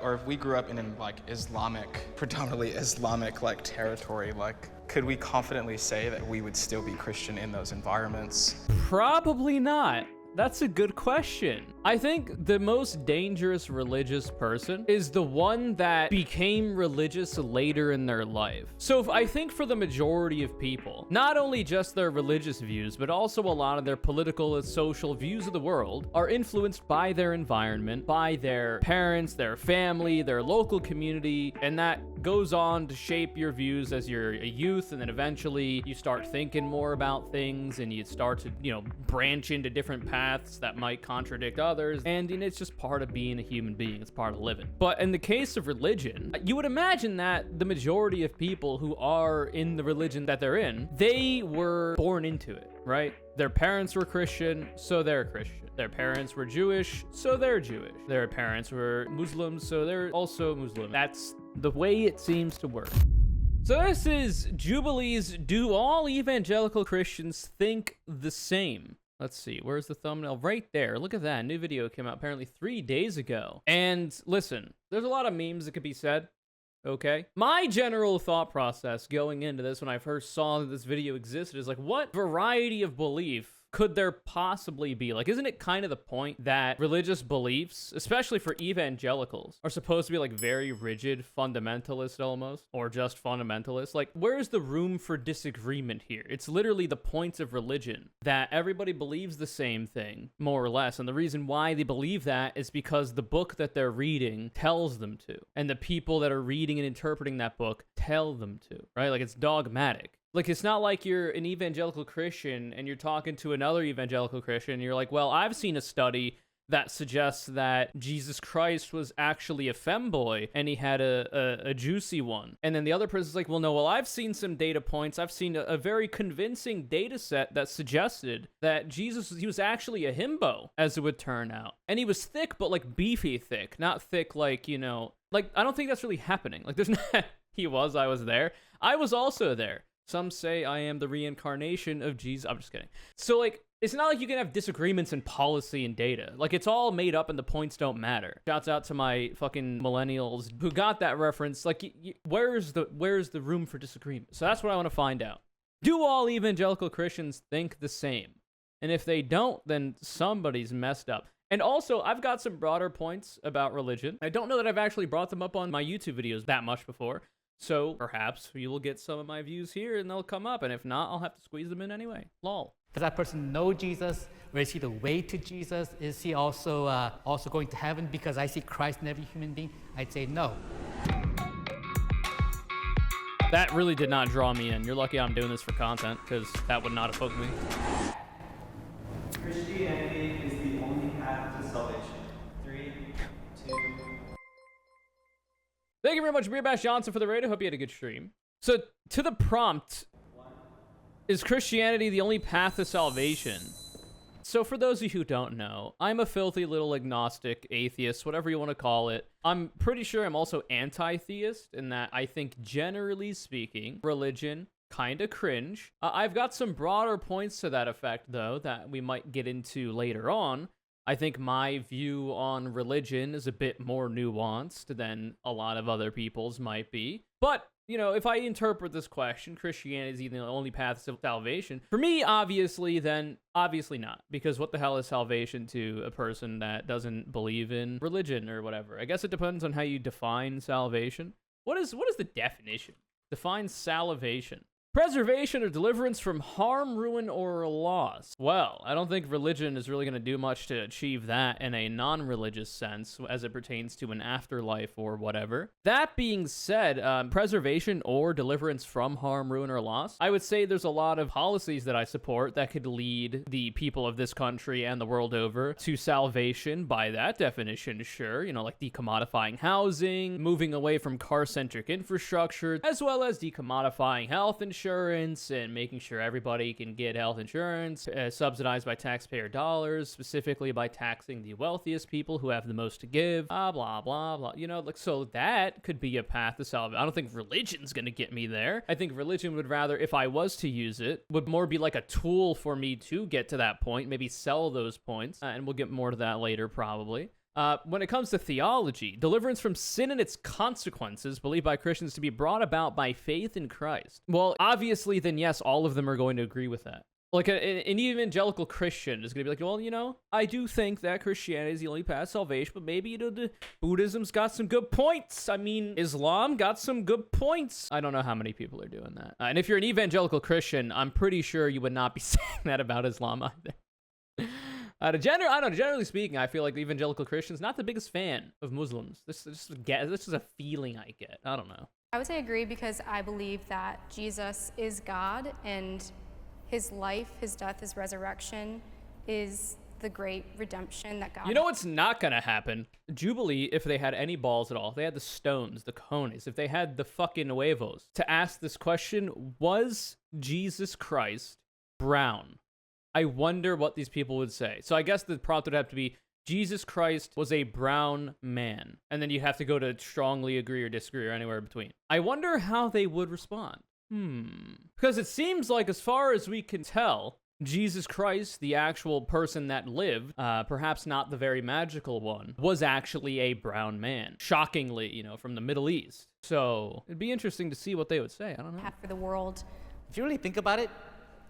or if we grew up in like predominantly Islamic like territory, like could we confidently say that we would still be Christian in those environments? Probably not. That's a good question. I think the most dangerous religious person is the one that became religious later in their life. So if I think for the majority of people, not only just their religious views, but also a lot of their political and social views of the world are influenced by their environment, by their parents, their family, their local community, and that goes on to shape your views as you're a youth, and then eventually you start thinking more about things and you start to, branch into different paths that might contradict others, and it's just part of being a human being. It's part of living. But in the case of religion, you would imagine that the majority of people who are in the religion that they're in, they were born into it, right? Their parents were Christian, so they're Christian. Their parents were Jewish, so they're Jewish. Their parents were Muslims, so they're also Muslim. That's the way it seems to work. So this is Jubilee's Do All Evangelical Christians Think the Same? Let's see, where's the thumbnail? Right there. Look at that. New video came out apparently 3 days ago. And listen, there's a lot of memes that could be said, okay? My general thought process going into this when I first saw that this video existed is like, what variety of belief could there possibly be? Like, isn't it kind of the point that religious beliefs, especially for evangelicals, are supposed to be like very rigid, fundamentalist almost, or just fundamentalist? Like, where's the room for disagreement here? It's literally the point of religion that everybody believes the same thing, more or less. And the reason why they believe that is because the book that they're reading tells them to. And the people that are reading and interpreting that book tell them to, right? Like, it's dogmatic. Like, it's not like you're an evangelical Christian and you're talking to another evangelical Christian and you're like, well, I've seen a study that suggests that Jesus Christ was actually a femboy and he had a juicy one. And then the other person's like, well, I've seen some data points. I've seen a very convincing data set that suggested that Jesus, he was actually a himbo, as it would turn out. And he was thick, but like beefy thick, not thick like, like, I don't think that's really happening. Like, there's not, I was there. I was also there. Some say I am the reincarnation of Jesus. I'm just kidding. So, like, it's not like you can have disagreements in policy and data. Like, it's all made up and the points don't matter. Shouts out to my fucking millennials who got that reference. Like, where's the room for disagreement? So that's what I want to find out. Do all evangelical Christians think the same? And if they don't, then somebody's messed up. And also, I've got some broader points about religion. I don't know that I've actually brought them up on my YouTube videos that much before. So perhaps you will get some of my views here and they'll come up. And if not, I'll have to squeeze them in anyway. Lol. Does that person know Jesus? Or is he the way to Jesus? Is he also going to heaven because I see Christ in every human being? I'd say no. That really did not draw me in. You're lucky I'm doing this for content, because that would not have hooked me. Christianity is the only path to salvation. 3, 2... Thank you very much, Beer Bash Johnson, for the raid. I hope you had a good stream. So, to the prompt, is Christianity the only path to salvation? So, for those of you who don't know, I'm a filthy little agnostic, atheist, whatever you want to call it. I'm pretty sure I'm also anti-theist, in that I think, generally speaking, religion kind of cringe. I've got some broader points to that effect, though, that we might get into later on. I think my view on religion is a bit more nuanced than a lot of other people's might be. But, if I interpret this question, Christianity is the only path to salvation, for me, obviously, then obviously not. Because what the hell is salvation to a person that doesn't believe in religion or whatever? I guess it depends on how you define salvation. What is the definition? Define salvation. Preservation or deliverance from harm, ruin, or loss. Well, I don't think religion is really going to do much to achieve that in a non-religious sense as it pertains to an afterlife or whatever. That being said, preservation or deliverance from harm, ruin, or loss, I would say there's a lot of policies that I support that could lead the people of this country and the world over to salvation by that definition, sure. Like decommodifying housing, moving away from car-centric infrastructure, as well as decommodifying health insurance, and making sure everybody can get health insurance subsidized by taxpayer dollars, specifically by taxing the wealthiest people who have the most to give, blah, blah, blah. So that could be a path to salvation. I don't think religion's going to get me there. I think religion would rather, if I was to use it, would more be like a tool for me to get to that point, maybe sell those points, and we'll get more to that later probably. When it comes to theology, deliverance from sin and its consequences, believed by Christians to be brought about by faith in Christ. Well, obviously, then yes, all of them are going to agree with that. Like an evangelical Christian is going to be like, well, I do think that Christianity is the only path to salvation, but maybe, Buddhism's got some good points. I mean, Islam got some good points. I don't know how many people are doing that. And if you're an evangelical Christian, I'm pretty sure you would not be saying that about Islam either. Generally speaking, I feel like the evangelical Christian's not the biggest fan of Muslims. This is a feeling I get. I don't know. I would say agree because I believe that Jesus is God and his life, his death, his resurrection is the great redemption that God... You know what's not gonna happen? Jubilee, if they had any balls at all, if they had the stones, the cojones, if they had the fucking huevos to ask this question, was Jesus Christ brown? I wonder what these people would say. So I guess the prompt would have to be, Jesus Christ was a brown man. And then you have to go to strongly agree or disagree or anywhere in between. I wonder how they would respond. Because it seems like, as far as we can tell, Jesus Christ, the actual person that lived, perhaps not the very magical one, was actually a brown man. Shockingly, from the Middle East. So it'd be interesting to see what they would say. I don't know. For the world. If you really think about it,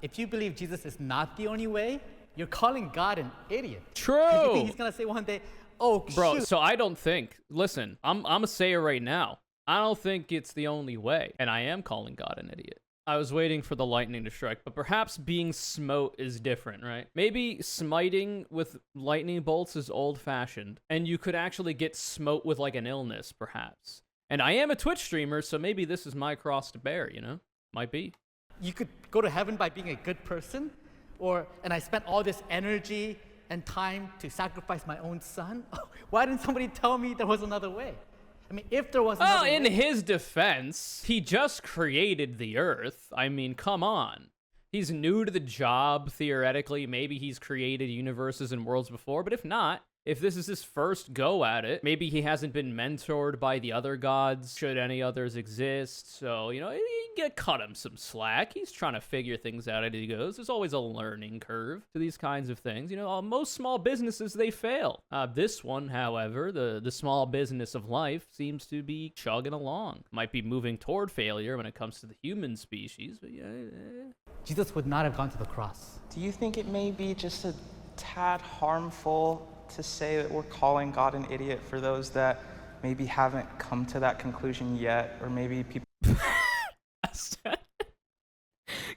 if you believe Jesus is not the only way, you're calling God an idiot. True. You think he's going to say one day, oh, bro, shoot. so I don't think, listen, I'm going to say it right now. I don't think it's the only way, and I am calling God an idiot. I was waiting for the lightning to strike, but perhaps being smote is different, right? Maybe smiting with lightning bolts is old-fashioned, and you could actually get smote with like an illness, perhaps. And I am a Twitch streamer, so maybe this is my cross to bear, Might be. You could go to heaven by being a good person, and I spent all this energy and time to sacrifice my own son. Why didn't somebody tell me there was another way? I mean, if there was another way... in his defense, he just created the earth. I mean, come on. He's new to the job, theoretically. Maybe he's created universes and worlds before, but if not, if this is his first go at it, maybe he hasn't been mentored by the other gods, should any others exist. So, cut him some slack. He's trying to figure things out as he goes. There's always a learning curve to these kinds of things. Most small businesses, they fail. This one, however, the small business of life seems to be chugging along. Might be moving toward failure when it comes to the human species, but yeah. Jesus would not have gone to the cross. Do you think it may be just a tad harmful to say that we're calling God an idiot for those that maybe haven't come to that conclusion yet, or maybe people...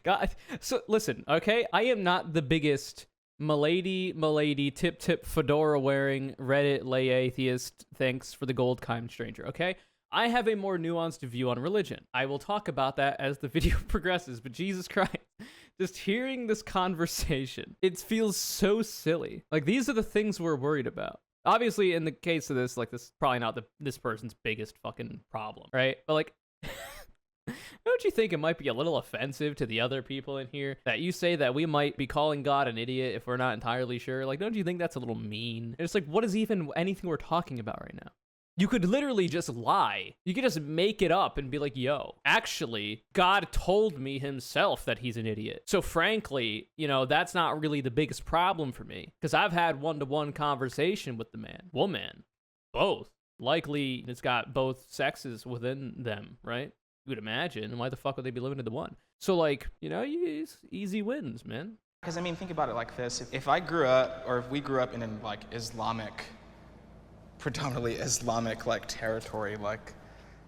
God, so listen, okay? I am not the biggest milady, tip, fedora-wearing, Reddit lay atheist, thanks for the gold kind stranger, okay? I have a more nuanced view on religion. I will talk about that as the video progresses, but Jesus Christ, just hearing this conversation, it feels so silly. Like, these are the things we're worried about. Obviously, in the case of this, like, this is probably not this person's biggest fucking problem, right? But, like, don't you think it might be a little offensive to the other people in here that you say that we might be calling God an idiot if we're not entirely sure? Like, don't you think that's a little mean? It's like, what is even anything we're talking about right now? You could literally just lie. You could just make it up and be like, yo, actually, God told me himself that he's an idiot. So frankly, that's not really the biggest problem for me, because I've had one-to-one conversation with the man, woman, both. Likely, it's got both sexes within them, right? You would imagine. Why the fuck would they be limited to one? So, like, easy wins, man. Because, think about it like this. If I grew up, or if we grew up in predominantly Islamic territory,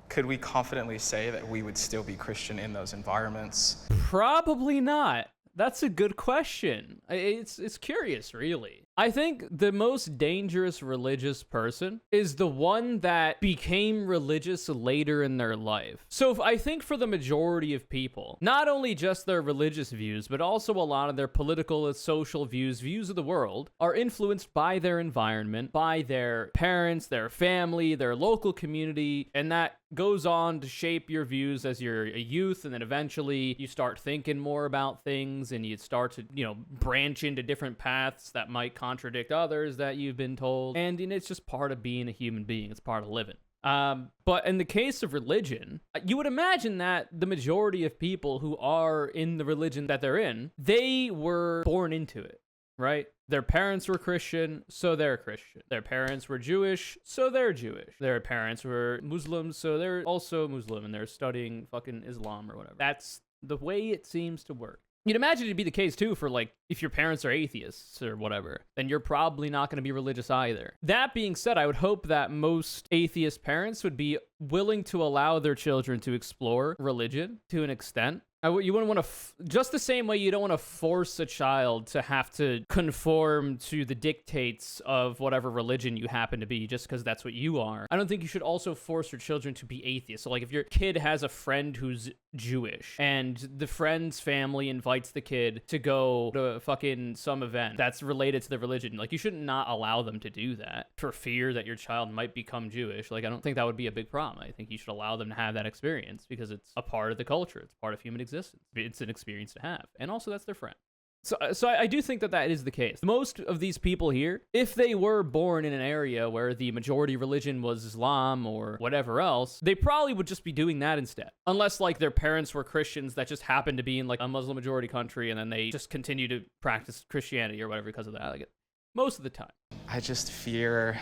could we confidently say that we would still be Christian in those environments? Probably not. That's a good question. It's curious, really. I think the most dangerous religious person is the one that became religious later in their life. So I think for the majority of people, not only just their religious views, but also a lot of their political and social views of the world, are influenced by their environment, by their parents, their family, their local community, and that goes on to shape your views as you're a youth, and then eventually you start thinking more about things, and you start to, branch into different paths that might contradict others that you've been told, and it's just part of being a human being. It's part of living. But in the case of religion, you would imagine that the majority of people who are in the religion that they're in, they were born into it, right? Their parents were Christian, so they're Christian. Their parents were Jewish, so they're Jewish. Their parents were Muslims, so they're also Muslim, and they're studying fucking Islam or whatever. That's the way it seems to work. You'd imagine it'd be the case too for like, if your parents are atheists or whatever, then you're probably not going to be religious either. That being said, I would hope that most atheist parents would be willing to allow their children to explore religion to an extent. You wouldn't want to, just the same way you don't want to force a child to have to conform to the dictates of whatever religion you happen to be just because that's what you are. I don't think you should also force your children to be atheists. So like if your kid has a friend who's Jewish and the friend's family invites the kid to go to fucking some event that's related to the religion, like you should not allow them to do that for fear that your child might become Jewish. Like I don't think that would be a big problem. I think you should allow them to have that experience because it's a part of the culture. It's part of human existence. It's an experience to have. And also that's their friend. So I do think that is the case. Most of these people here, if they were born in an area where the majority religion was Islam or whatever else, they probably would just be doing that instead. Unless like their parents were Christians that just happened to be in like a Muslim majority country and then they just continue to practice Christianity or whatever because of that. Like most of the time. I just fear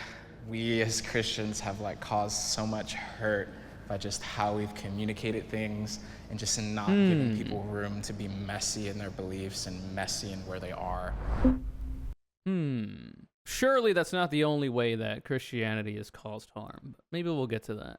we as Christians have like caused so much hurt by just how we've communicated things and just not giving people room to be messy in their beliefs and messy in where they are. Surely that's not the only way that Christianity has caused harm. But maybe we'll get to that.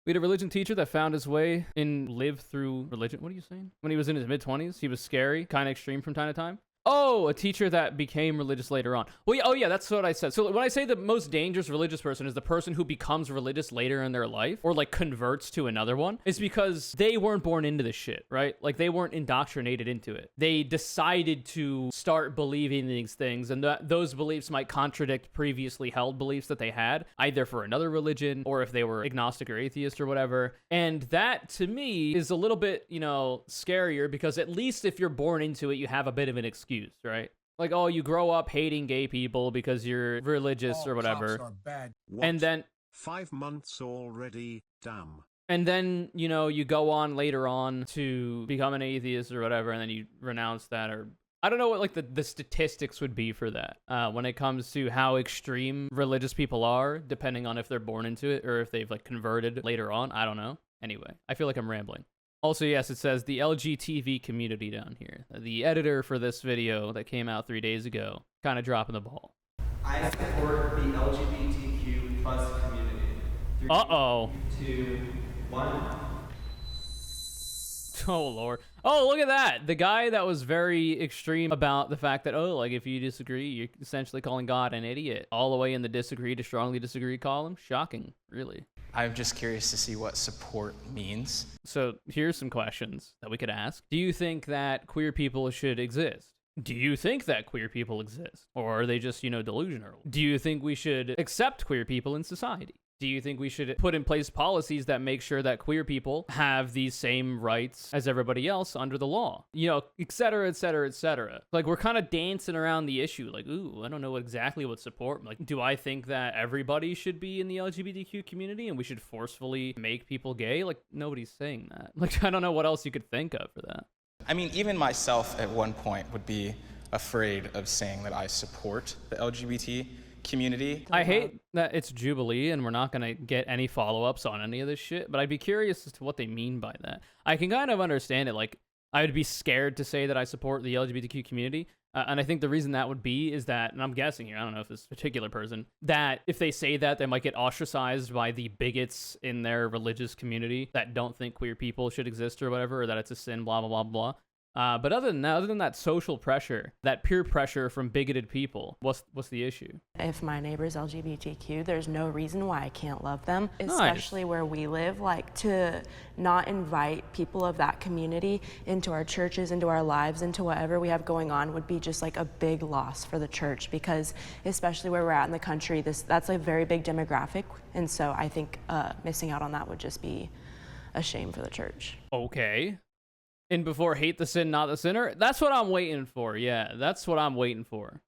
We had a religion teacher that found his way and lived through religion. What are you saying? When he was in his mid-20s, he was scary, kind of extreme from time to time. Oh, a teacher that became religious later on. Well, oh yeah, that's what I said. So when I say the most dangerous religious person is the person who becomes religious later in their life or like converts to another one, it's because they weren't born into this shit, right? Like they weren't indoctrinated into it. They decided to start believing these things, and those beliefs might contradict previously held beliefs that they had, either for another religion or if they were agnostic or atheist or whatever. And that to me is a little bit, scarier because at least if you're born into it, you have a bit of an excuse. Right? Like, oh, you grow up hating gay people because you're religious or whatever. Cops are bad. And then 5 months already, damn. And then, you go on later on to become an atheist or whatever, and then you renounce that, or I don't know what like the statistics would be for that when it comes to how extreme religious people are, depending on if they're born into it or if they've like converted later on. I don't know. Anyway, I feel like I'm rambling. Also, yes, it says the LGTV community down here. The editor for this video that came out 3 days ago, kind of dropping the ball. I support the LGBTQ plus community. 3, Uh-oh. 2, 1. Oh, Lord. Oh, look at that. The guy that was very extreme about the fact that, oh, like if you disagree, you're essentially calling God an idiot. All the way in the disagree to strongly disagree column. Shocking, really. I'm just curious to see what support means. So here's some questions that we could ask. Do you think that queer people should exist? Do you think that queer people exist? Or are they just, delusional? Do you think we should accept queer people in society? Do you think we should put in place policies that make sure that queer people have these same rights as everybody else under the law? Et cetera, et cetera, et cetera. Like, we're kind of dancing around the issue. Like, ooh, I don't know exactly what support. Like, do I think that everybody should be in the LGBTQ community and we should forcefully make people gay? Like, nobody's saying that. Like, I don't know what else you could think of for that. I mean, even myself at one point would be afraid of saying that I support the LGBT community. I hate that it's Jubilee and we're not going to get any follow-ups on any of this shit, but I'd be curious as to what they mean by that. I can kind of understand it. Like, I would be scared to say that I support the LGBTQ community. And I think the reason that would be is that, and I'm guessing here, I don't know if this particular person, that if they say that, they might get ostracized by the bigots in their religious community that don't think queer people should exist or whatever, or that it's a sin, blah, blah, blah, blah. But other than that social pressure, that peer pressure from bigoted people, what's the issue? If my neighbor's LGBTQ, there's no reason why I can't love them, Nice. especially where we live. Like, to not invite people of that community into our churches, into our lives, into whatever we have going on would be just like a big loss for the church, because especially where we're at in the country, that's a very big demographic. And so I think missing out on that would just be a shame for the church. Okay. And before hate the sin, not the sinner? That's what I'm waiting for. Yeah, that's what I'm waiting for.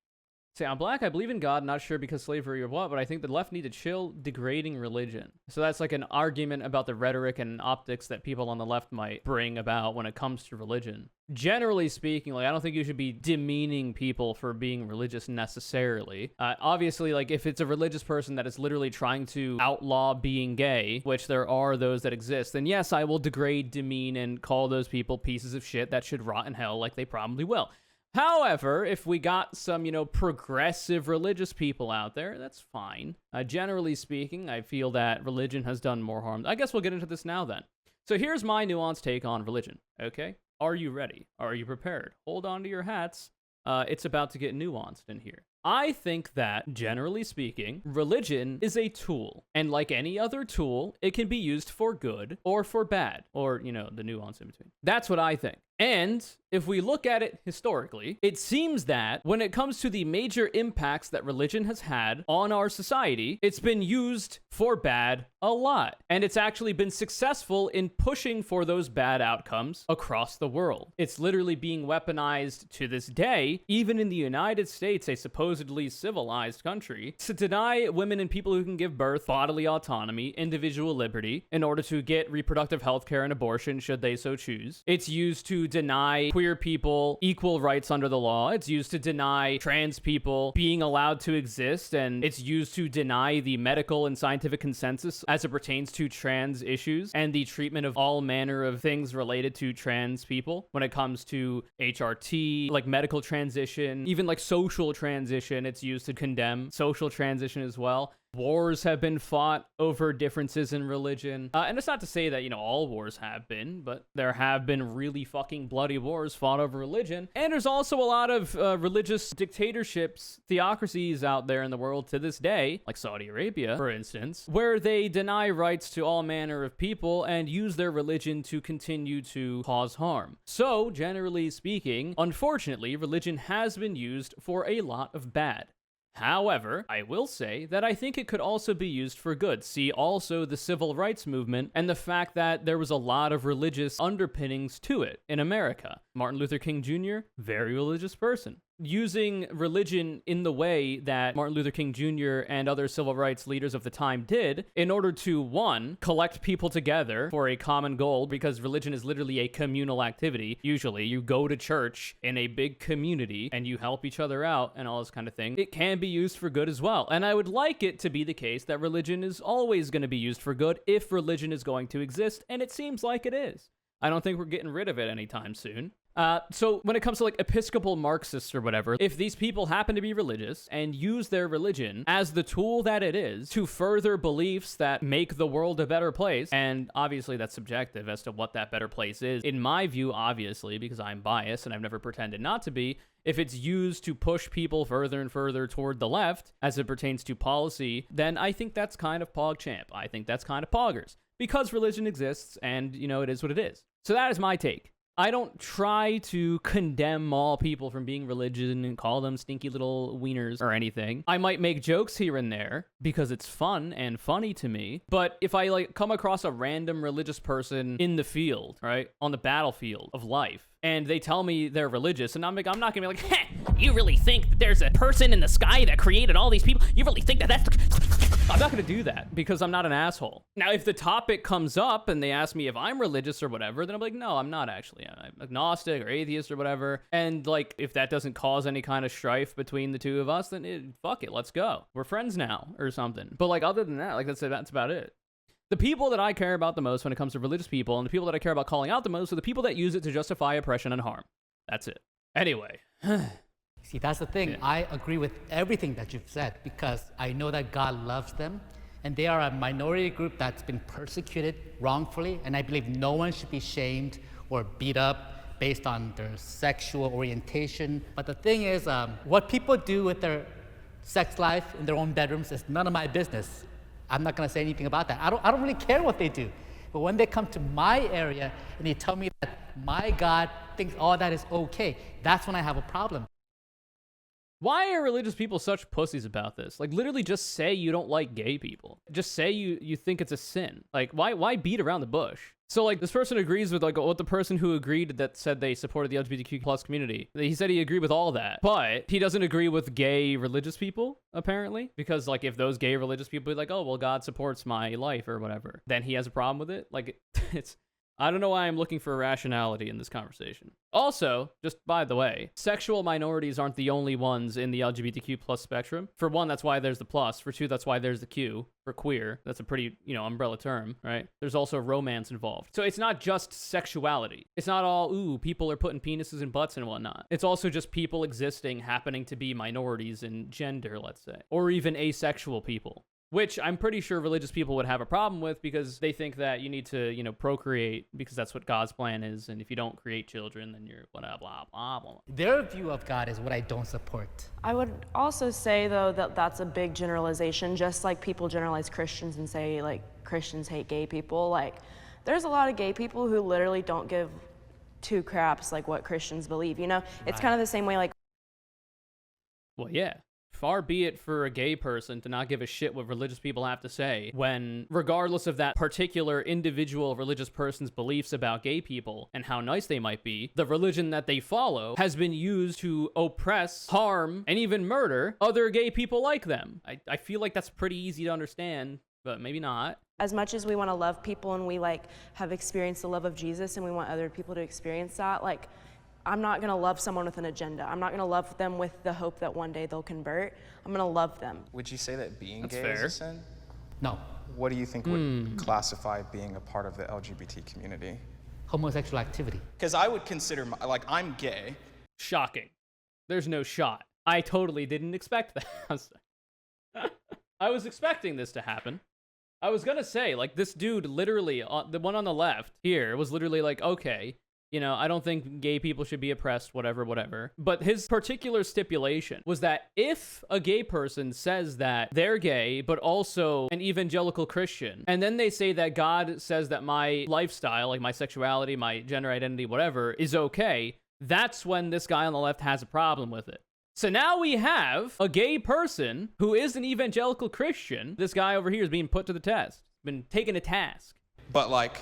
Say, I'm black, I believe in God, not sure because slavery or what, but I think the left need to chill degrading religion. So that's like an argument about the rhetoric and optics that people on the left might bring about when it comes to religion. Generally speaking, like, I don't think you should be demeaning people for being religious necessarily. Obviously, like, if it's a religious person that is literally trying to outlaw being gay, which there are those that exist, then yes, I will degrade, demean, and call those people pieces of shit that should rot in hell like they probably will. However, if we got some, progressive religious people out there, that's fine. Generally speaking, I feel that religion has done more harm. I guess we'll get into this now then. So here's my nuanced take on religion, okay? Are you ready? Are you prepared? Hold on to your hats. It's about to get nuanced in here. I think that, generally speaking, religion is a tool. And like any other tool, it can be used for good or for bad. Or, the nuance in between. That's what I think. And if we look at it historically, it seems that when it comes to the major impacts that religion has had on our society, it's been used for bad a lot. And it's actually been successful in pushing for those bad outcomes across the world. It's literally being weaponized to this day, even in the United States, a supposedly civilized country, to deny women and people who can give birth bodily autonomy, individual liberty, in order to get reproductive health care and abortion should they so choose. It's used to deny queer people equal rights under the law. It's used to deny trans people being allowed to exist, and it's used to deny the medical and scientific consensus as it pertains to trans issues and the treatment of all manner of things related to trans people when it comes to HRT, like medical transition, even like social transition. It's used to condemn social transition as well. Wars have been fought over differences in religion. And it's not to say that, all wars have been, but there have been really fucking bloody wars fought over religion. And there's also a lot of religious dictatorships, theocracies out there in the world to this day, like Saudi Arabia, for instance, where they deny rights to all manner of people and use their religion to continue to cause harm. So, generally speaking, unfortunately, religion has been used for a lot of bad. However, I will say that I think it could also be used for good. See also the civil rights movement and the fact that there was a lot of religious underpinnings to it in America. Martin Luther King Jr., very religious person. Using religion in the way that Martin Luther King Jr. and other civil rights leaders of the time did in order to, one, collect people together for a common goal, because religion is literally a communal activity. Usually, you go to church in a big community and you help each other out and all this kind of thing. It can be used for good as well. And I would like it to be the case that religion is always going to be used for good if religion is going to exist, and it seems like it is. I don't think we're getting rid of it anytime soon. So when it comes to like Episcopal Marxists or whatever, if these people happen to be religious and use their religion as the tool that it is to further beliefs that make the world a better place, and obviously that's subjective as to what that better place is, in my view, obviously, because I'm biased and I've never pretended not to be, if it's used to push people further and further toward the left as it pertains to policy, then I think that's kind of PogChamp. I think that's kind of poggers. Because religion exists and, it is what it is. So that is my take. I don't try to condemn all people from being religious and call them stinky little wieners or anything. I might make jokes here and there because it's fun and funny to me. But if I come across a random religious person in the field, right, on the battlefield of life, and they tell me they're religious, and I'm not gonna be like, "Heh, you really think that there's a person in the sky that created all these people? You really think that that's I'm not gonna do that because I'm not an asshole. Now, if the topic comes up and they ask me if I'm religious or whatever, then I'm like, no, I'm not actually. I'm agnostic or atheist or whatever. And if that doesn't cause any kind of strife between the two of us, then fuck it, let's go. We're friends now or something. But other than that, that's about it. The people that I care about the most when it comes to religious people and the people that I care about calling out the most are the people that use it to justify oppression and harm. That's it. Anyway. See, that's the thing. Yeah. I agree with everything that you've said because I know that God loves them and they are a minority group that's been persecuted wrongfully, and I believe no one should be shamed or beat up based on their sexual orientation. But the thing is, what people do with their sex life in their own bedrooms is none of my business. I'm not going to say anything about that. I don't really care what they do. But when they come to my area and they tell me that my God thinks all that is okay, that's when I have a problem. Why are religious people such pussies about this? Like, literally just say you don't like gay people. Just say you think it's a sin. Like, why beat around the bush? So, like, this person agrees with, like, what the person who agreed that said they supported the LGBTQ plus community. He said he agreed with all that, but he doesn't agree with gay religious people, apparently. Because, like, if those gay religious people be like, oh, well, God supports my life or whatever, then he has a problem with it. Like, it's... I don't know why I'm looking for rationality in this conversation. Also, just by the way, sexual minorities aren't the only ones in the LGBTQ plus spectrum. For one, that's why there's the plus. For two, that's why there's the Q for queer. That's a pretty, umbrella term, right? There's also romance involved. So it's not just sexuality. It's not all, ooh, people are putting penises in butts and whatnot. It's also just people existing, happening to be minorities in gender, let's say, or even asexual people. Which I'm pretty sure religious people would have a problem with because they think that you need to, procreate because that's what God's plan is. And if you don't create children, then you're blah, blah, blah, blah. Their view of God is what I don't support. I would also say, though, that that's a big generalization, just like people generalize Christians and say, like, Christians hate gay people. Like, there's a lot of gay people who literally don't give two craps, like, what Christians believe, It's kind of the same way, like... Well, yeah. Far be it for a gay person to not give a shit what religious people have to say when, regardless of that particular individual religious person's beliefs about gay people and how nice they might be, the religion that they follow has been used to oppress, harm, and even murder other gay people like them. I feel like that's pretty easy to understand, but maybe not. As much as we want to love people and we, like, have experienced the love of Jesus and we want other people to experience that, like, I'm not going to love someone with an agenda. I'm not going to love them with the hope that one day they'll convert. I'm going to love them. Would you say that being That's gay fair. is a sin? No. What do you think would classify being a part of the LGBT community? Homosexual activity. Because I would consider, I'm gay. Shocking. There's no shot. I totally didn't expect that. I was expecting this to happen. I was going to say, like, this dude literally, the one on the left here was literally like, okay, I don't think gay people should be oppressed, whatever. But his particular stipulation was that if a gay person says that they're gay, but also an evangelical Christian, and then they say that God says that my lifestyle, like my sexuality, my gender identity, whatever, is okay, that's when this guy on the left has a problem with it. So now we have a gay person who is an evangelical Christian. This guy over here is being put to the test, been taken to task. But, like,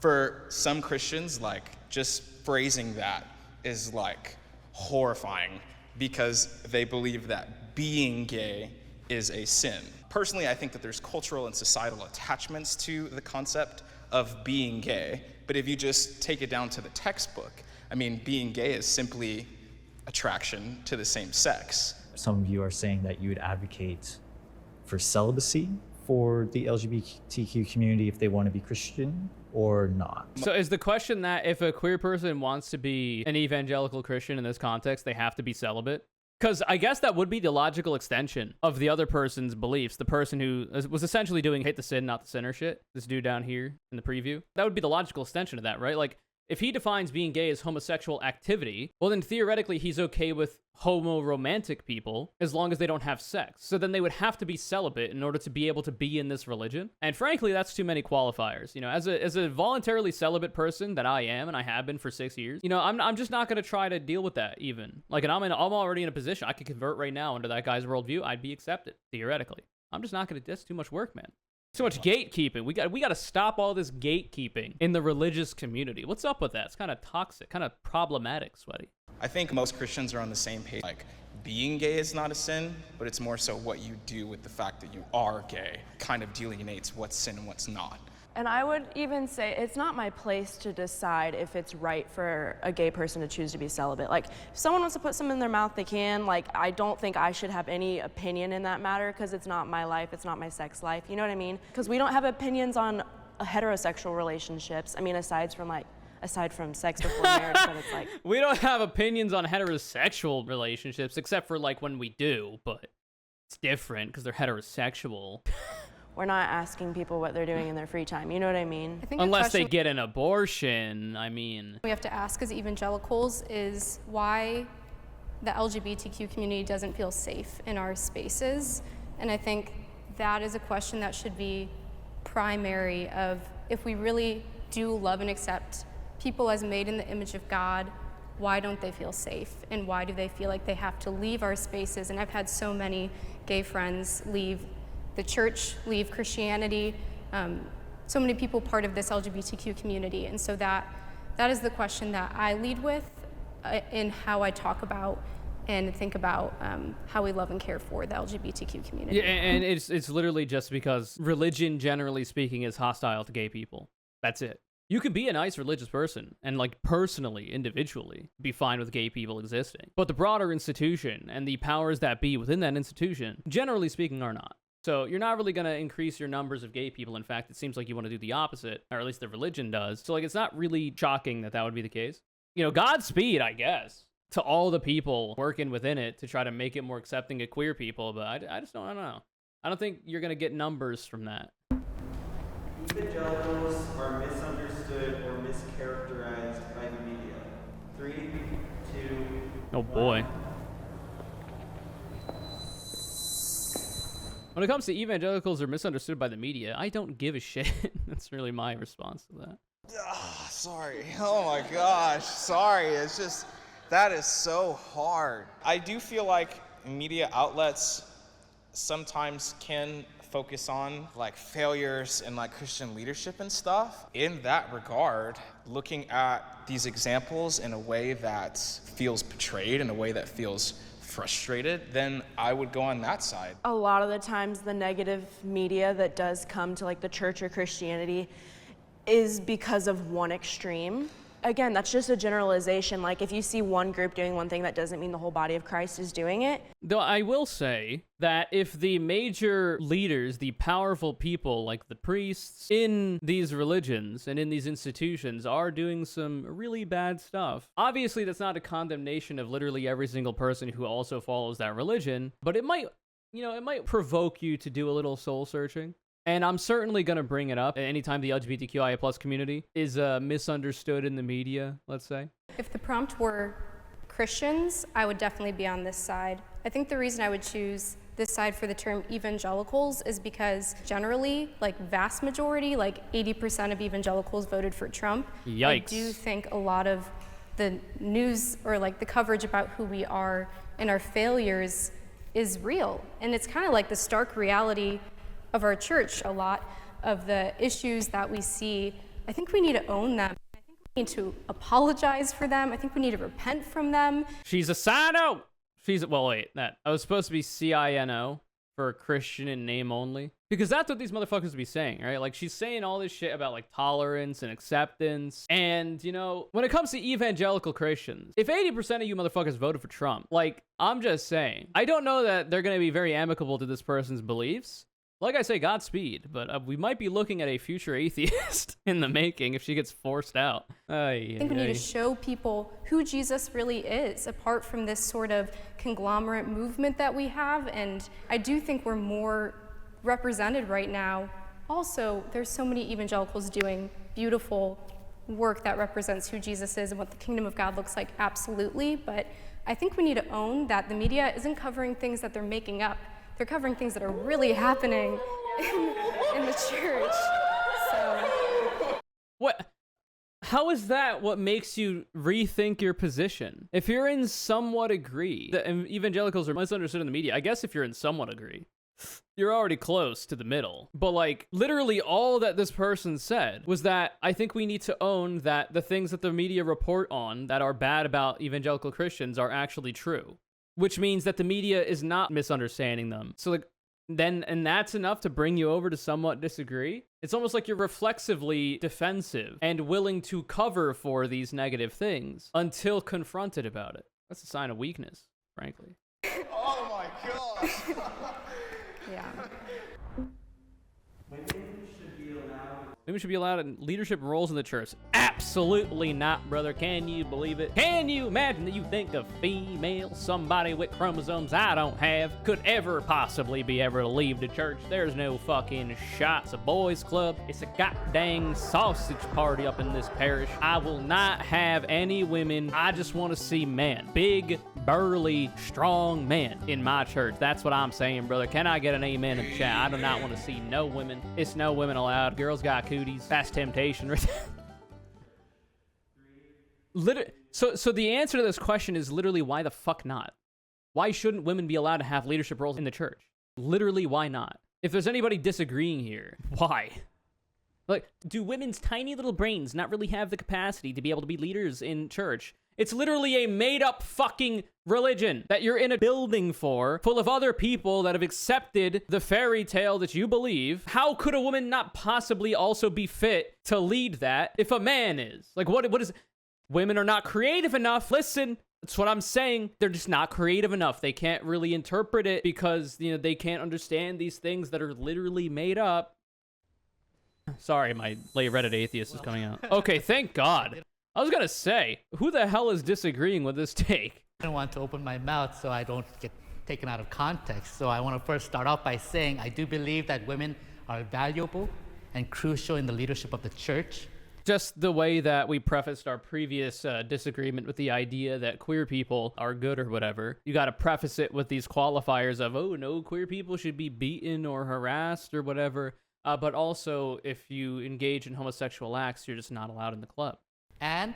for some Christians, like, just phrasing that is, like, horrifying because they believe that being gay is a sin. Personally, I think that there's cultural and societal attachments to the concept of being gay, but if you just take it down to the textbook, being gay is simply attraction to the same sex. Some of you are saying that you would advocate for celibacy for the LGBTQ community if they want to be Christian or not. So is the question that if a queer person wants to be an evangelical Christian in this context, they have to be celibate? Because I guess that would be the logical extension of the other person's beliefs. The person who was essentially doing hate the sin, not the sinner shit. This dude down here in the preview. That would be the logical extension of that, right? Like, if he defines being gay as homosexual activity, well, then theoretically he's okay with homo-romantic people as long as they don't have sex. So then they would have to be celibate in order to be able to be in this religion. And frankly, that's too many qualifiers. As a voluntarily celibate person that I am, and I have been for 6 years, I'm just not going to try to deal with that even. Like, and I'm already in a position. I could convert right now under that guy's worldview. I'd be accepted, theoretically. I'm just not going to, that's too much work, man. So much gatekeeping. We got to stop all this gatekeeping in the religious community. What's up with that? It's kind of toxic, kind of problematic, Sweaty. I think most Christians are on the same page. Like, being gay is not a sin, but it's more so what you do with the fact that you are gay kind of delineates what's sin and what's not. And I would even say it's not my place to decide if it's right for a gay person to choose to be celibate. Like, if someone wants to put something in their mouth, they can. Like, I don't think I should have any opinion in that matter because it's not my life, it's not my sex life. You know what I mean? Because we don't have opinions on heterosexual relationships. aside from sex before marriage, but it's like... We don't have opinions on heterosexual relationships, except for, like, when we do, but it's different because they're heterosexual. We're not asking people what they're doing in their free time. You know what I mean? I think Unless they get an abortion, we have to ask as evangelicals is why the LGBTQ community doesn't feel safe in our spaces. And I think that is a question that should be primary of if we really do love and accept people as made in the image of God, why don't they feel safe? And why do they feel like they have to leave our spaces? And I've had so many gay friends leave the church, leave Christianity, so many people part of this LGBTQ community. And so that is the question that I lead with in how I talk about and think about how we love and care for the LGBTQ community. Yeah, and it's literally just because religion, generally speaking, is hostile to gay people. That's it. You could be a nice religious person and, like, personally, individually, be fine with gay people existing. But the broader institution and the powers that be within that institution, generally speaking, are not. So you're not really going to increase your numbers of gay people. In fact, it seems like you want to do the opposite, or at least the religion does. So, like, it's not really shocking that that would be the case. You know, Godspeed, I guess, to all the people working within it to try to make it more accepting of queer people. But I just don't know. I don't think you're going to get numbers from that. Evangelicals are misunderstood or mischaracterized by the media. 3, 2, Oh boy. When it comes to evangelicals are misunderstood by the media, I don't give a shit. That's really my response to that. Sorry. Oh my gosh. Sorry. It's just, that is so hard. I do feel like media outlets sometimes can focus on like failures in like Christian leadership and stuff. In that regard, looking at these examples in a way that feels betrayed, in a way that feels frustrated, then I would go on that side. A lot of the times the negative media that does come to like the church or Christianity is because of one extreme. Again, that's just a generalization. Like, if you see one group doing one thing, that doesn't mean the whole body of Christ is doing it. Though I will say that if the major leaders, the powerful people like the priests in these religions and in these institutions are doing some really bad stuff, obviously that's not a condemnation of literally every single person who also follows that religion, but it might, you know, it might provoke you to do a little soul searching. And I'm certainly going to bring it up anytime the LGBTQIA plus community is misunderstood in the media, let's say. If the prompt were Christians, I would definitely be on this side. I think the reason I would choose this side for the term evangelicals is because generally, like vast majority, like 80% of evangelicals voted for Trump. Yikes. I do think a lot of the news or like the coverage about who we are and our failures is real. And it's kind of like the stark reality of our church. A lot of the issues that we see, I think we need to own them. I think we need to apologize for them. I think we need to repent from them. She's a sino. Well, wait, I was supposed to be CINO for Christian in name only, because that's what these motherfuckers be saying, right? Like, she's saying all this shit about like tolerance and acceptance. And, you know, when it comes to evangelical Christians, if 80% of you motherfuckers voted for Trump, like, I'm just saying, I don't know that they're going to be very amicable to this person's beliefs. Like I say, Godspeed, but we might be looking at a future atheist in the making if she gets forced out. I think we need to show people who Jesus really is, apart from this sort of conglomerate movement that we have. And I do think we're more represented right now. Also, there's so many evangelicals doing beautiful work that represents who Jesus is and what the kingdom of God looks like, absolutely. But I think we need to own that the media isn't covering things that they're making up. They're covering things that are really happening in the church. So. What? How is that what makes you rethink your position? If you're in somewhat agree that evangelicals are misunderstood in the media, I guess if you're in somewhat agree, you're already close to the middle. But like, literally all that this person said was that I think we need to own that the things that the media report on that are bad about evangelical Christians are actually true. Which means that the media is not misunderstanding them. So like, and that's enough to bring you over to somewhat disagree? It's almost like you're reflexively defensive and willing to cover for these negative things until confronted about it. That's a sign of weakness, frankly. Oh my gosh. Yeah. Women should be allowed in leadership roles in the church. Absolutely not, brother. Can you believe it? Can you imagine that you think a female, somebody with chromosomes I don't have, could ever possibly be able to leave the church? There's no fucking shot. It's a boys' club. It's a goddamn sausage party up in this parish. I will not have any women. I just want to see men. Big, burly, strong men in my church. That's what I'm saying, brother. Can I get an amen in the chat? I do not want to see no women. It's no women allowed. Girls got cooties. That's temptation. So the answer to this question is literally why the fuck not? Why shouldn't women be allowed to have leadership roles in the church? Literally, why not? If there's anybody disagreeing here, why? Like, do women's tiny little brains not really have the capacity to be able to be leaders in church? It's literally a made-up fucking religion that you're in a building for, full of other people that have accepted the fairy tale that you believe. How could a woman not possibly also be fit to lead that if a man is? Like, what is... Women are not creative enough. Listen, that's what I'm saying. They're just not creative enough. They can't really interpret it because, you know, they can't understand these things that are literally made up. Sorry, my late Reddit atheist is coming out. Okay, thank God. I was gonna say, who the hell is disagreeing with this take? I don't want to open my mouth so I don't get taken out of context. So I want to first start off by saying I do believe that women are valuable and crucial in the leadership of the church. Just the way that we prefaced our previous disagreement with the idea that queer people are good or whatever, you got to preface it with these qualifiers of, oh, no, queer people should be beaten or harassed or whatever. But also, if you engage in homosexual acts, you're just not allowed in the club. And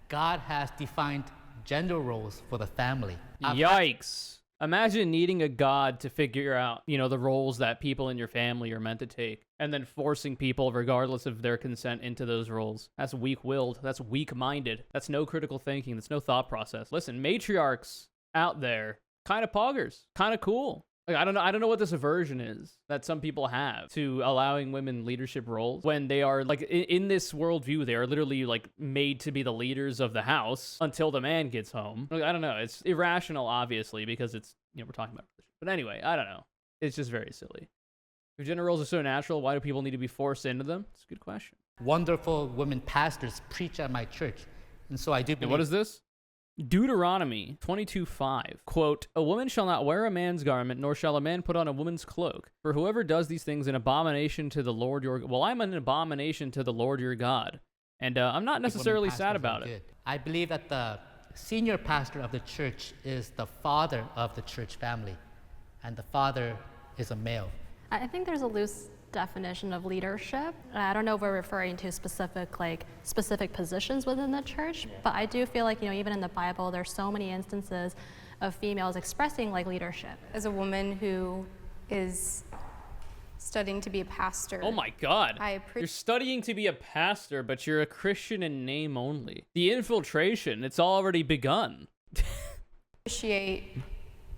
God has defined gender roles for the family. Yikes. Imagine needing a god to figure out, you know, the roles that people in your family are meant to take, and then forcing people, regardless of their consent, into those roles. That's weak-willed. That's weak-minded. That's no critical thinking. That's no thought process. Listen, matriarchs out there, kind of poggers, kind of cool. Like, I don't know what this aversion is that some people have to allowing women leadership roles when they are, like, in this worldview, they are literally, like, made to be the leaders of the house until the man gets home. Like, I don't know. It's irrational, obviously, because it's, you know, we're talking about religion. But anyway, I don't know. It's just very silly. If gender roles are so natural, why do people need to be forced into them? It's a good question. Wonderful women pastors preach at my church. And so I do believe... And what is this? Deuteronomy 22:5, quote, "A woman shall not wear a man's garment, nor shall a man put on a woman's cloak. For whoever does these things an abomination to the Lord your... Well, I'm an abomination to the Lord your God. And I'm not necessarily sad about it. Good. I believe that the senior pastor of the church is the father of the church family. And the father is a male. I think there's a loose definition of leadership. I don't know if we're referring to specific positions within the church, but I do feel like, you know, even in the Bible, there's so many instances of females expressing like leadership. As a woman who is studying to be a pastor. Oh my God. You're studying to be a pastor, but you're a Christian in name only. The infiltration, it's already begun. Appreciate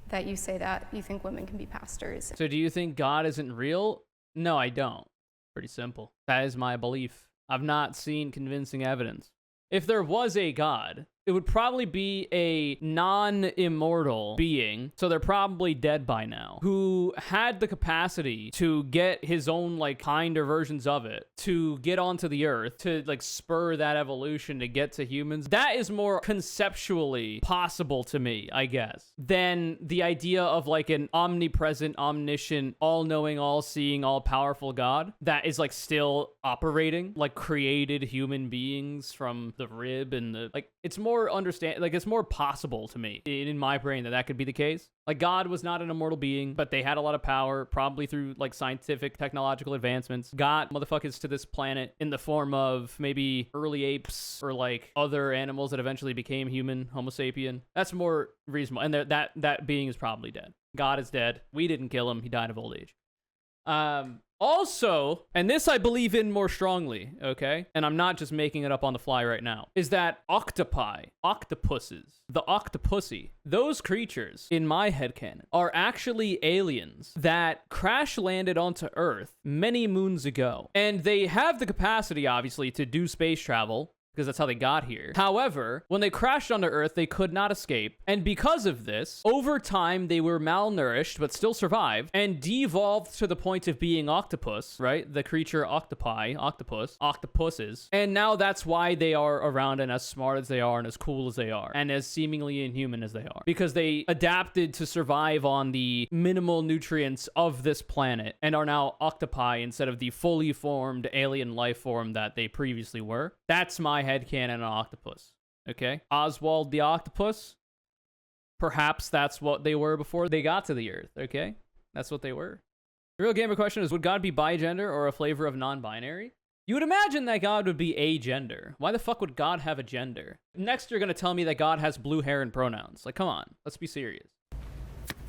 that you say that you think women can be pastors. So do you think God isn't real? No, I don't. Pretty simple. That is my belief. I've not seen convincing evidence. If there was a God, it would probably be a non-immortal being, so they're probably dead by now, who had the capacity to get his own, like, kind or versions of it, to get onto the earth, to, like, spur that evolution to get to humans. That is more conceptually possible to me, I guess, than the idea of, like, an omnipresent, omniscient, all-knowing, all-seeing, all-powerful God that is, like, still operating, like, created human beings from the rib and the, like, it's more it's more possible to me in my brain that could be the case. Like, God was not an immortal being, but they had a lot of power, probably through, like, scientific, technological advancements, got motherfuckers to this planet in the form of maybe early apes or, like, other animals that eventually became human, Homo sapien. That's more reasonable. And that being is probably dead. God is dead. We didn't kill him. He died of old age. Also, and this I believe in more strongly, okay? And I'm not just making it up on the fly right now, is that octopuses, the octopussy, those creatures, in my headcanon, are actually aliens that crash landed onto Earth many moons ago. And they have the capacity, obviously, to do space travel, because that's how they got here. However, when they crashed onto Earth, they could not escape. And because of this, over time, they were malnourished, but still survived, and devolved to the point of being octopus, right? The creature octopuses. And now that's why they are around and as smart as they are and as cool as they are, and as seemingly inhuman as they are. Because they adapted to survive on the minimal nutrients of this planet, and are now octopi instead of the fully formed alien life form that they previously were. That's my headcanon on octopus. Okay? Oswald the octopus? Perhaps that's what they were before they got to the Earth. Okay? That's what they were. The real gamer question is, would God be bigender or a flavor of non-binary? You would imagine that God would be a gender. Why the fuck would God have a gender? Next, you're gonna tell me that God has blue hair and pronouns. Like, come on, let's be serious.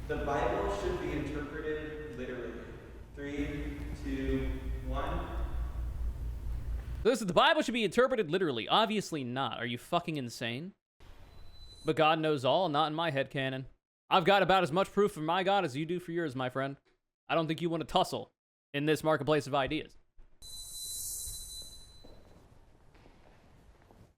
The Bible should be interpreted literally. 3, 2, 1. Listen, the Bible should be interpreted literally. Obviously not. Are you fucking insane? But God knows all, not in my headcanon. I've got about as much proof for my God as you do for yours, my friend. I don't think you want to tussle in this marketplace of ideas.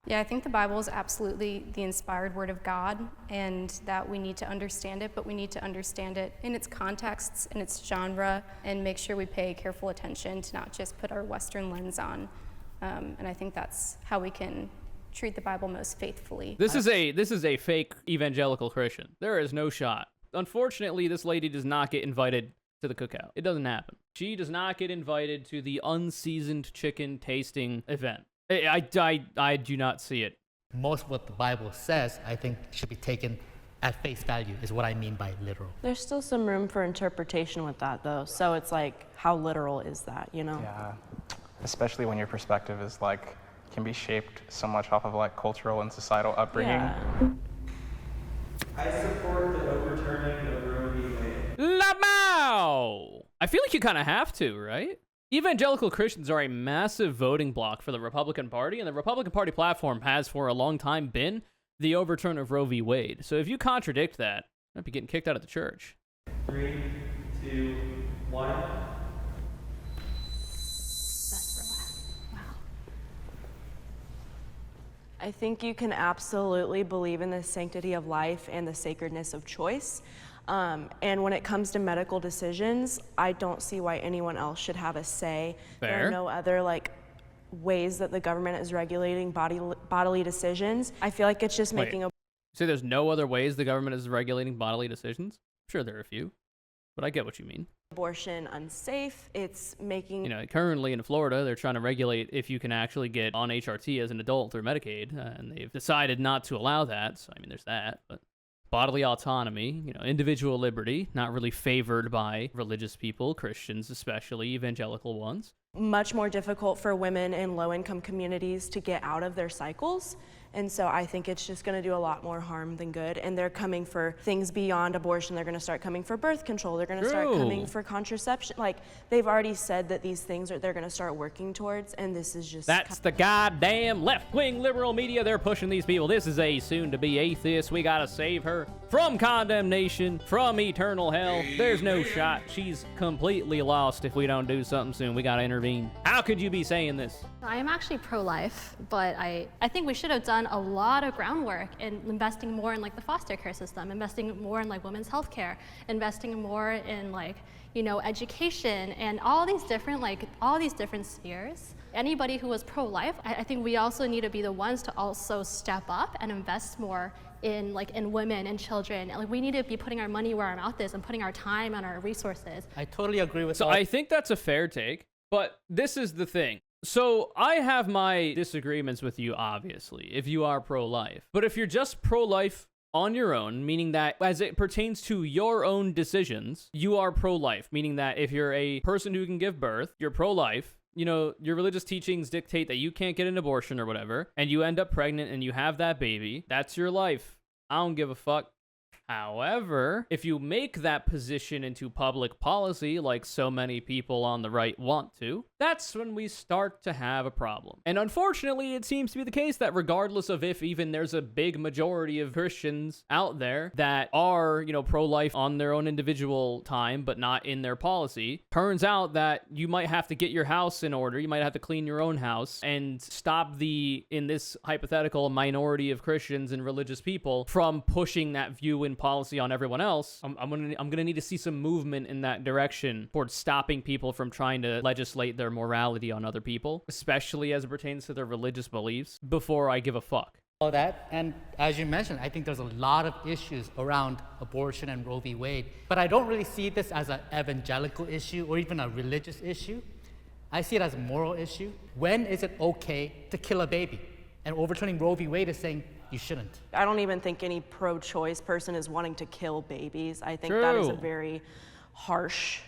Yeah, I think the Bible is absolutely the inspired word of God, and that we need to understand it, but we need to understand it in its contexts, in its genre, and make sure we pay careful attention to not just put our Western lens on. And I think that's how we can treat the Bible most faithfully. This is a fake evangelical Christian. There is no shot. Unfortunately, this lady does not get invited to the cookout. It doesn't happen. She does not get invited to the unseasoned chicken tasting event. I do not see it. Most of what the Bible says, I think, should be taken at face value, is what I mean by literal. There's still some room for interpretation with that, though. So it's like, how literal is that, you know? Yeah, especially when your perspective is like, can be shaped so much off of like cultural and societal upbringing. Yeah. I support the overturning of Roe v. Wade. Lamau! I feel like you kind of have to, right? Evangelical Christians are a massive voting bloc for the Republican Party, and the Republican Party platform has for a long time been the overturn of Roe v. Wade. So if you contradict that, you might be getting kicked out of the church. 3, 2, 1. I think you can absolutely believe in the sanctity of life and the sacredness of choice. And when it comes to medical decisions, I don't see why anyone else should have a say. Fair. There are no other ways that the government is regulating bodily decisions. I feel like it's just making a. So there's no other ways the government is regulating bodily decisions? Sure, there are a few, but I get what you mean. Abortion unsafe. It's making. Currently in Florida, they're trying to regulate if you can actually get on HRT as an adult through Medicaid, and they've decided not to allow that. So, I mean, there's that, but. Bodily autonomy, individual liberty, not really favored by religious people, Christians especially, evangelical ones. Much more difficult for women in low-income communities to get out of their cycles. And so I think it's just going to do a lot more harm than good. And they're coming for things beyond abortion. They're going to start coming for birth control. They're going to start coming for contraception. Like, they've already said that these things they're going to start working towards. And this is just... That's the goddamn left-wing liberal media. They're pushing these people. This is a soon-to-be atheist. We got to save her from condemnation, from eternal hell. There's no shot. She's completely lost if we don't do something soon. We got to intervene. How could you be saying this? I am actually pro-life, but I think we should have done a lot of groundwork in investing more in the foster care system, investing more in women's health care, investing more in education and all these different spheres. Anybody who was pro-life, I think we also need to be the ones to also step up and invest more in women and children. We need to be putting our money where our mouth is and putting our time and our resources. I totally agree with that. So I think that's a fair take, but this is the thing. So I have my disagreements with you, obviously, if you are pro-life. But if you're just pro-life on your own, meaning that as it pertains to your own decisions, you are pro-life, meaning that if you're a person who can give birth, you're pro-life. Your religious teachings dictate that you can't get an abortion or whatever, and you end up pregnant and you have that baby, that's your life. I don't give a fuck. However, if you make that position into public policy, like so many people on the right want to, that's when we start to have a problem. And unfortunately, it seems to be the case that regardless of if even there's a big majority of Christians out there that are, pro-life on their own individual time, but not in their policy, turns out that you might have to get your house in order. You might have to clean your own house and stop in this hypothetical minority of Christians and religious people from pushing that view in policy on everyone else. I'm gonna need to see some movement in that direction towards stopping people from trying to legislate their morality on other people, especially as it pertains to their religious beliefs, before I give a fuck. All that, and as you mentioned, I think there's a lot of issues around abortion and Roe v. Wade, but I don't really see this as an evangelical issue or even a religious issue. I see it as a moral issue. When is it okay to kill a baby? And overturning Roe v. Wade is saying you shouldn't. I don't even think any pro-choice person is wanting to kill babies. I think that is a very harsh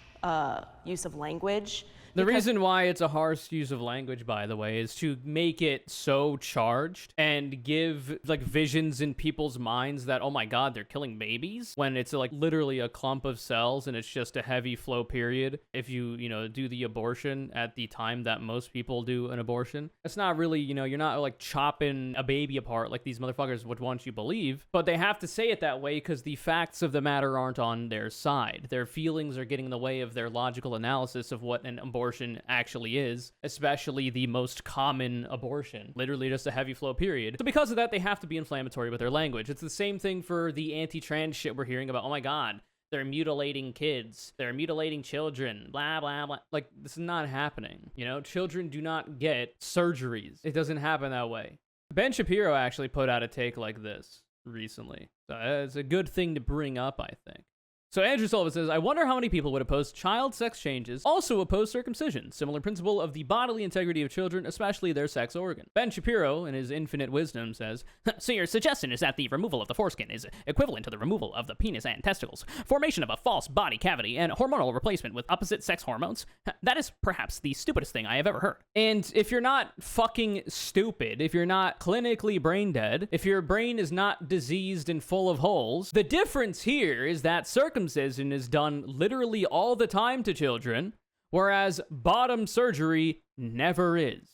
use of language, The reason why it's a harsh use of language, by the way, is to make it so charged and give like visions in people's minds that, oh my God, they're killing babies, when it's like literally a clump of cells and it's just a heavy flow period. If you do the abortion at the time that most people do an abortion, it's not really, you're not like chopping a baby apart like these motherfuckers would want you believe, but they have to say it that way because the facts of the matter aren't on their side. Their feelings are getting in the way of their logical analysis of what an abortion actually is, especially the most common abortion, literally just a heavy flow period. So because of that, they have to be inflammatory with their language. It's the same thing for the anti-trans shit we're hearing about. Oh my God, they're mutilating kids, they're mutilating children, blah, blah, blah. Like, this is not happening. Children do not get surgeries. It doesn't happen that way. Ben Shapiro actually put out a take like this recently. So it's a good thing to bring up, I think. So Andrew Sullivan says, I wonder how many people would oppose child sex changes, also oppose circumcision, similar principle of the bodily integrity of children, especially their sex organ. Ben Shapiro, in his infinite wisdom, says, so your suggestion is that the removal of the foreskin is equivalent to the removal of the penis and testicles, formation of a false body cavity, and hormonal replacement with opposite sex hormones? That is perhaps the stupidest thing I have ever heard. And if you're not fucking stupid, if you're not clinically brain dead, if your brain is not diseased and full of holes, the difference here is that circumcision is done literally all the time to children, whereas bottom surgery never is.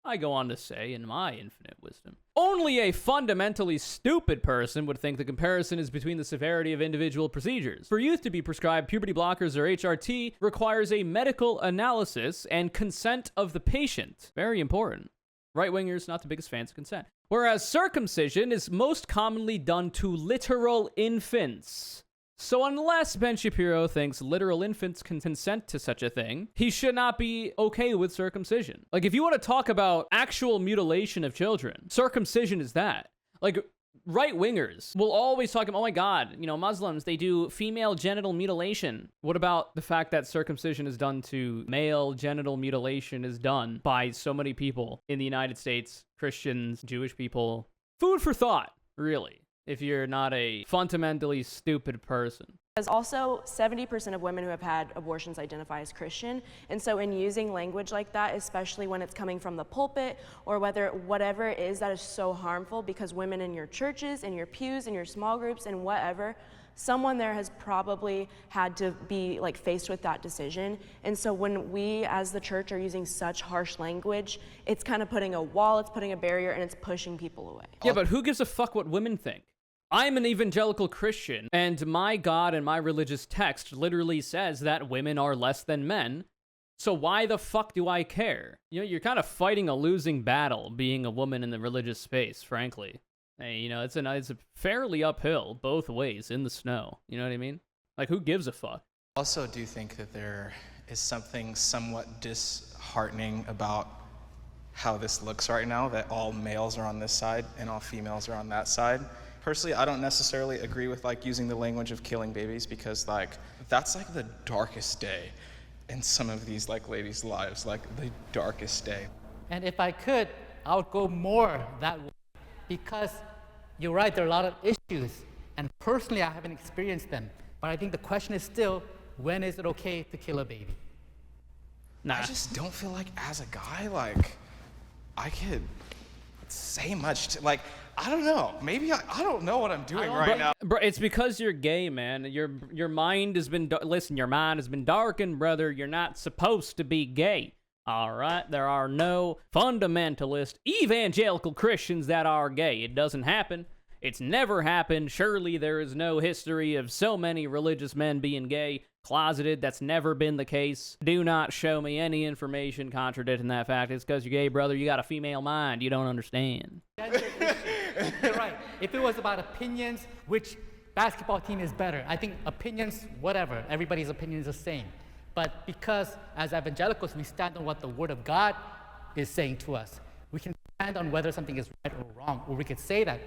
I go on to say, in my infinite wisdom, only a fundamentally stupid person would think the comparison is between the severity of individual procedures. For youth to be prescribed puberty blockers or HRT requires a medical analysis and consent of the patient. Very important. Right-wingers, not the biggest fans of consent. Whereas circumcision is most commonly done to literal infants. So unless Ben Shapiro thinks literal infants can consent to such a thing, he should not be okay with circumcision. Like, if you want to talk about actual mutilation of children, circumcision is that. Like, right-wingers will always talk about, oh my God, Muslims, they do female genital mutilation. What about the fact that circumcision is done to male genital mutilation is done by so many people in the United States, Christians, Jewish people? Food for thought, really, if you're not a fundamentally stupid person. Because also 70% of women who have had abortions identify as Christian. And so in using language like that, especially when it's coming from the pulpit or whatever it is that is so harmful, because women in your churches, in your pews, in your small groups, and whatever, someone there has probably had to be like faced with that decision. And so when we as the church are using such harsh language, it's kind of putting a wall, it's putting a barrier, and it's pushing people away. Yeah, but who gives a fuck what women think? I'm an evangelical Christian, and my God and my religious text literally says that women are less than men. So why the fuck do I care? You're kind of fighting a losing battle being a woman in the religious space, frankly. Hey, it's a fairly uphill both ways in the snow. You know what I mean? Like, who gives a fuck? I also do think that there is something somewhat disheartening about how this looks right now, that all males are on this side and all females are on that side. Personally, I don't necessarily agree with using the language of killing babies, because that's the darkest day in some of these ladies' lives, the darkest day. And if I could, I would go more that way, because you're right, there are a lot of issues, and personally I haven't experienced them, but I think the question is still, when is it okay to kill a baby? Nah. I just don't feel like as a guy, I could say much I don't know. Maybe I don't know what I'm doing right now. Bro, it's because you're gay, man. Your mind has been listen. Your mind has been darkened, brother. You're not supposed to be gay. All right. There are no fundamentalist evangelical Christians that are gay. It doesn't happen. It's never happened. Surely there is no history of so many religious men being gay, closeted. That's never been the case. Do not show me any information contradicting that fact. It's because you're gay, brother. You got a female mind. You don't understand. You're right. If it was about opinions, which basketball team is better? I think opinions, whatever. Everybody's opinion is the same. But because as evangelicals, we stand on what the Word of God is saying to us. We can stand on whether something is right or wrong. Or we could say that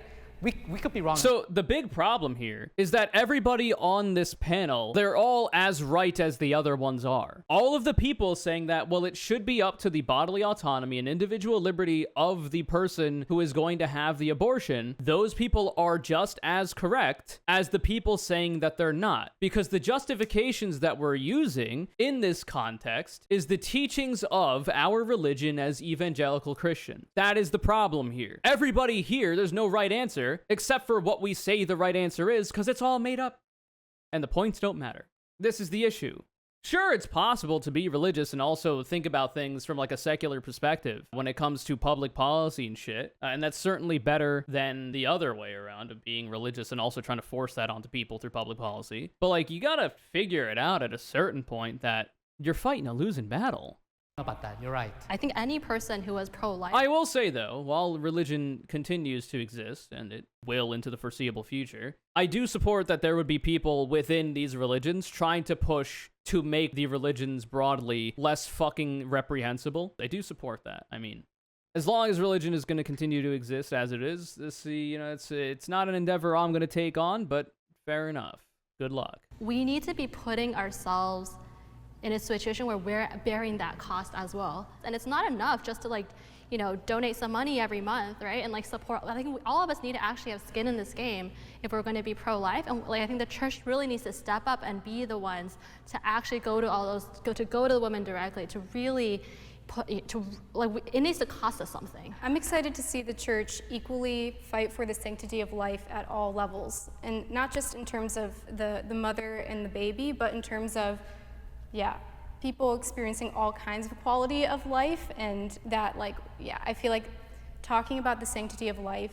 We could be wrong. So the big problem here is that everybody on this panel, they're all as right as the other ones are. All of the people saying that, well, it should be up to the bodily autonomy and individual liberty of the person who is going to have the abortion, those people are just as correct as the people saying that they're not. Because the justifications that we're using in this context is the teachings of our religion as evangelical Christians. That is the problem here. Everybody here, there's no right answer except for what we say the right answer is, because it's all made up. And the points don't matter. This is the issue. Sure, it's possible to be religious and also think about things from like a secular perspective when it comes to public policy and shit. And that's certainly better than the other way around of being religious and also trying to force that onto people through public policy. But like, you gotta figure it out at a certain point that you're fighting a losing battle. About that, you're right. I think any person who is pro-life. I will say, though, while religion continues to exist, and it will into the foreseeable future, I do support that there would be people within these religions trying to push to make the religions broadly less fucking reprehensible. I do support that. I mean, as long as religion is going to continue to exist as it is, it's not an endeavor I'm going to take on, but fair enough. Good luck. We need to be putting ourselves in a situation where we're bearing that cost as well. And it's not enough just to like, you know, donate some money every month, right? And like support. I think all of us need to actually have skin in this game if we're going to be pro-life. And like, I think the church really needs to step up and be the ones to actually go to all those, go to the women directly, to really it needs to cost us something. I'm excited to see the church equally fight for the sanctity of life at all levels. And not just in terms of the mother and the baby, but in terms of people experiencing all kinds of quality of life, and that I feel like talking about the sanctity of life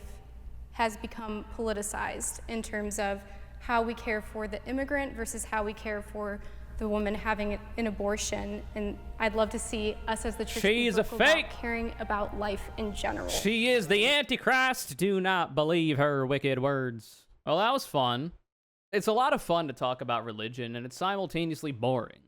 has become politicized in terms of how we care for the immigrant versus how we care for the woman having an abortion. And I'd love to see us as the church She's a fake. Caring about life in general. She is the Antichrist. Do not believe her wicked words. Well, that was fun. It's a lot of fun to talk about religion, and it's simultaneously boring.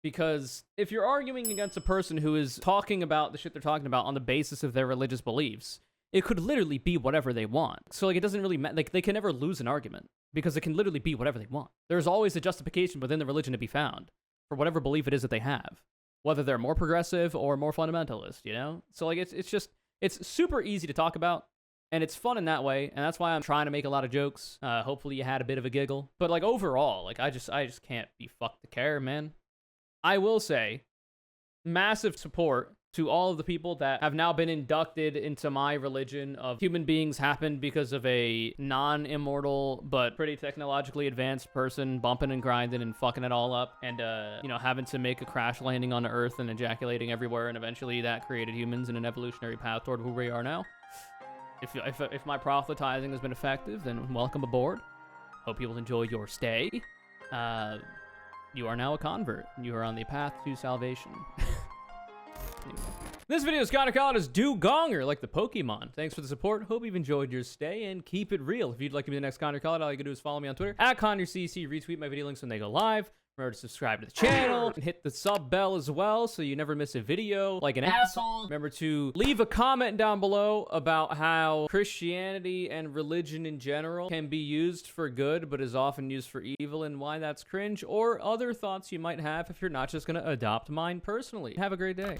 Because if you're arguing against a person who is talking about the shit they're talking about on the basis of their religious beliefs, it could literally be whatever they want. So like, it doesn't really matter. Like, they can never lose an argument because it can literally be whatever they want. There's always a justification within the religion to be found for whatever belief it is that they have, whether they're more progressive or more fundamentalist, you know? So like, it's super easy to talk about, and it's fun in that way, and that's why I'm trying to make a lot of jokes. Hopefully you had a bit of a giggle. But like, overall, like, I just can't be fucked to care, man. I will say, massive support to all of the people that have now been inducted into my religion of human beings happened because of a non-immortal but pretty technologically advanced person bumping and grinding and fucking it all up, and having to make a crash landing on Earth and ejaculating everywhere, and eventually that created humans in an evolutionary path toward who we are now. If my proselytizing has been effective, then welcome aboard. Hope you will enjoy your stay. You are now a convert. You are on the path to salvation. Anyway. This video's CONURE is Dugonger, like the Pokemon. Thanks for the support. Hope you've enjoyed your stay, and keep it real. If you'd like to be the next CONURE, all you can do is follow me on Twitter @CONURECC. Retweet my video links when they go live. Remember to subscribe to the channel and hit the sub bell as well so you never miss a video like an asshole. Remember to leave a comment down below about how Christianity and religion in general can be used for good but is often used for evil, and why that's cringe, or other thoughts you might have if you're not just going to adopt mine personally. Have a great day.